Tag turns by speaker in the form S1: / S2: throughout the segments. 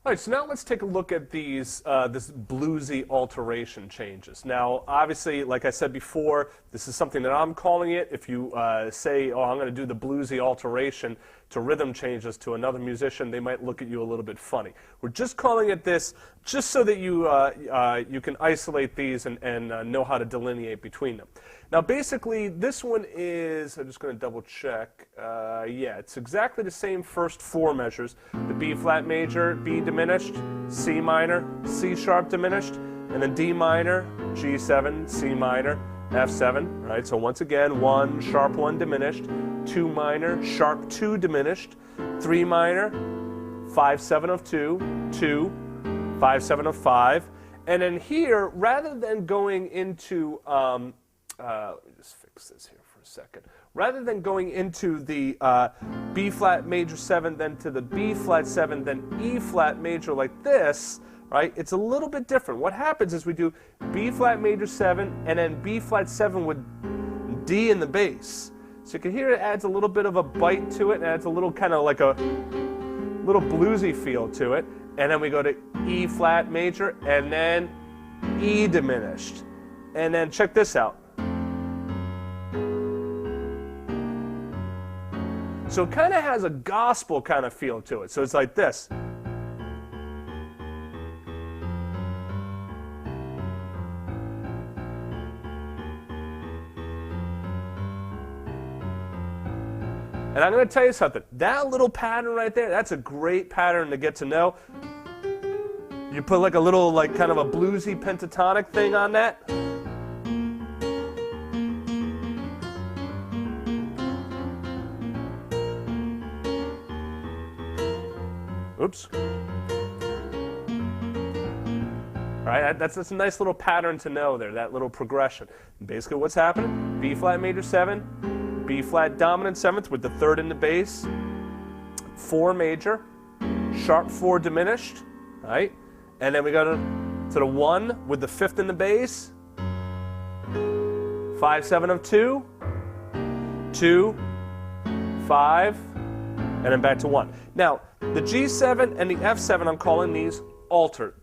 S1: All right, so now let's take a look at these this bluesy alteration changes. Now, obviously, like I said before, this is something that I'm calling it. If you say, oh, I'm going to do the bluesy alteration to rhythm changes to another musician, they might look at you a little bit funny. We're just calling it this just so that you, you can isolate these and know how to delineate between them. Now, basically, this one is, I'm just going to double check. Yeah, it's exactly the same first four measures. The B flat major, B diminished, C minor, C sharp diminished, and then D minor, G7, C minor, F7, right? So once again, 1, sharp 1 diminished, 2 minor, sharp 2 diminished, 3 minor, 5, 7 of 2, 2, 5, 7 of 5. And then here, rather than going into, let me just fix this here for a second. Rather than going into the B flat major 7, then to the B flat 7, then E flat major like this, right? It's a little bit different. What happens is we do B flat major 7 and then B flat 7 with D in the bass. So you can hear it adds a little bit of a bite to it, and adds a little kind of like a little bluesy feel to it. And then we go to E flat major and then E diminished. And then check this out. So it kind of has a gospel kind of feel to it. So it's like this. And I'm going to tell you something. That little pattern right there, that's a great pattern to get to know. You put like a little, like kind of a bluesy pentatonic thing on that. Oops. All right, that's a nice little pattern to know there, that little progression. And basically what's happening, B flat major 7, B flat dominant 7th with the 3rd in the bass, 4 major, sharp 4 diminished, right? And then we go to the 1 with the 5th in the bass, 5, 7 of 2, 2, 5, and then back to 1. Now, the G7 and the F7, I'm calling these altered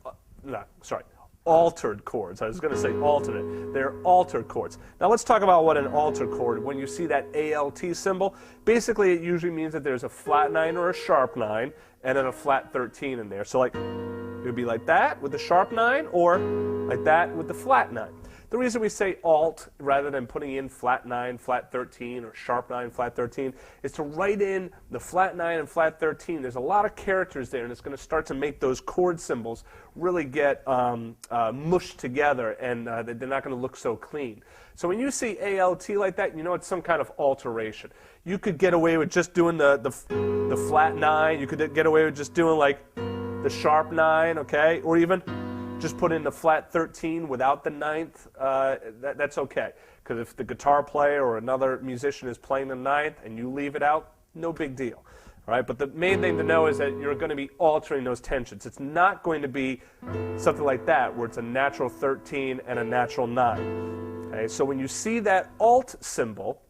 S1: chords. I was going to say alternate. They're altered chords. Now let's talk about what an altered chord, when you see that ALT symbol, basically it usually means that there's a flat 9 or a sharp 9 and then a flat 13 in there. So like it would be like that with the sharp 9 or like that with the flat 9. The reason we say alt rather than putting in flat 9, flat 13, or sharp 9, flat 13, is to write in the flat 9 and flat 13. There's a lot of characters there, and it's going to start to make those chord symbols really get mushed together, and they're not going to look so clean. So when you see ALT like that, you know it's some kind of alteration. You could get away with just doing the flat 9. You could get away with just doing like the sharp 9, okay, or even just put in the flat 13 without the 9th, that's okay. Because if the guitar player or another musician is playing the 9th and you leave it out, no big deal. All right? But the main thing to know is that you're going to be altering those tensions. It's not going to be something like that where it's a natural 13 and a natural 9. Okay? So when you see that alt symbol,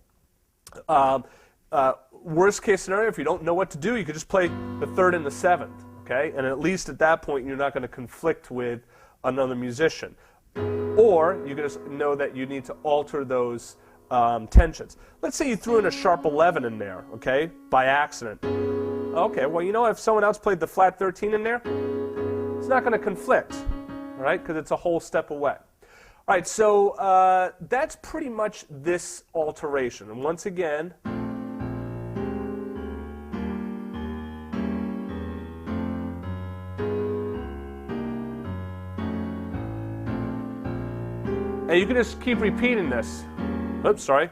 S1: worst case scenario, if you don't know what to do, you could just play the 3rd and the 7th. Okay? And at least at that point, you're not going to conflict with another musician. Or you can just know that you need to alter those tensions. Let's say you threw in a sharp 11 in there, okay, by accident. Okay, well, you know, if someone else played the flat 13 in there, it's not going to conflict, all right, because it's a whole step away. All right, so that's pretty much this alteration. And once again, and you can just keep repeating this. Oops, sorry.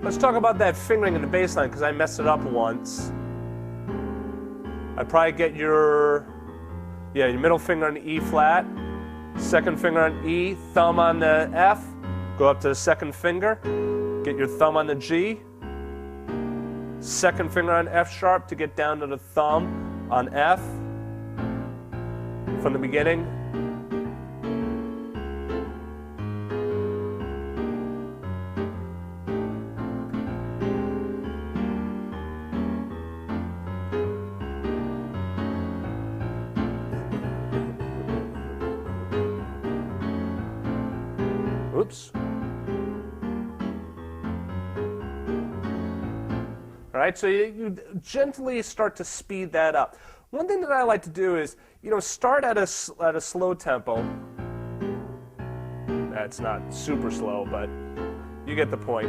S1: Let's talk about that fingering in the bass line because I messed it up once. I'd probably get your middle finger on the E flat, second finger on E, thumb on the F, go up to the second finger, get your thumb on the G, second finger on F sharp to get down to the thumb on F. From the beginning. Whoops. All right, so you gently start to speed that up. One thing that I like to do is, start at a slow tempo. That's not super slow, but you get the point.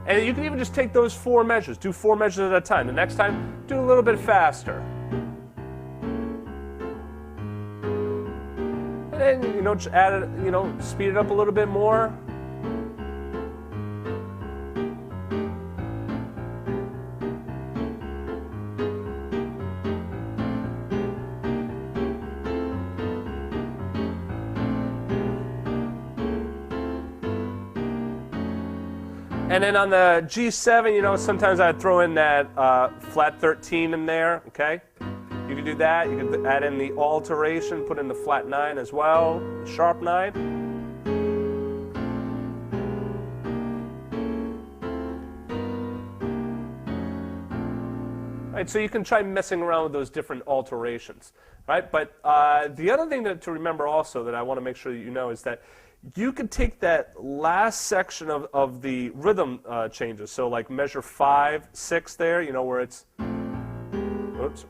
S1: And you can even just take those 4 measures. Do 4 measures at a time. The next time, do a little bit faster. And then, just add it, speed it up a little bit more. And then on the G7, sometimes I'd throw in that flat 13 in there, okay? You can do that. You can add in the alteration, put in the flat 9 as well, sharp 9. Right, so you can try messing around with those different alterations, right? But the other thing to remember also that I want to make sure that you know is that you could take that last section of the rhythm changes, so like measure 5, 6 there, where it's, oops.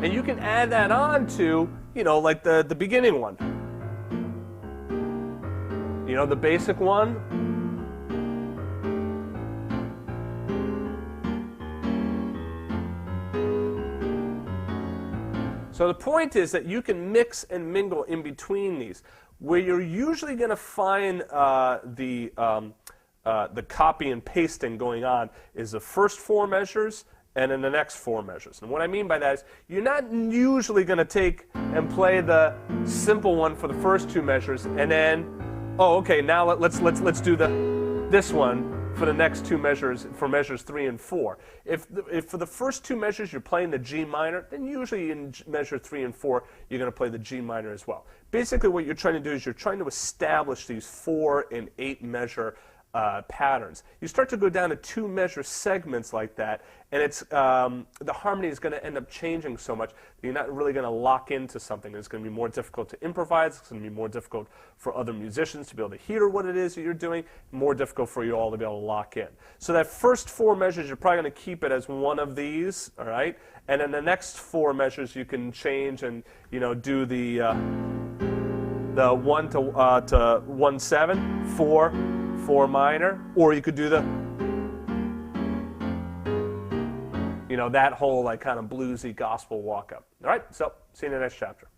S1: And you can add that on to, like the beginning one. The basic one. So the point is that you can mix and mingle in between these. Where you're usually going to find the copy and pasting going on is the first 4 measures and then the next 4 measures. And what I mean by that is you're not usually going to take and play the simple one for the first 2 measures and then, oh, okay, now let's do this one for the next 2 measures, for measures 3 and 4. If for the first 2 measures you're playing the G minor, then usually in measure 3 and 4 you're going to play the G minor as well. Basically what you're trying to do is you're trying to establish these 4 and 8 measure patterns. You start to go down to 2 measure segments like that, and it's the harmony is going to end up changing so much that you're not really going to lock into something. It's going to be more difficult to improvise. It's going to be more difficult for other musicians to be able to hear what it is that you're doing. More difficult for you all to be able to lock in. So that first 4 measures, you're probably going to keep it as one of these, all right? And then the next 4 measures you can change and do the 1 to 1 7 4 4 minor, or you could do the that whole like kind of bluesy gospel walk up. All right, so see you in the next chapter.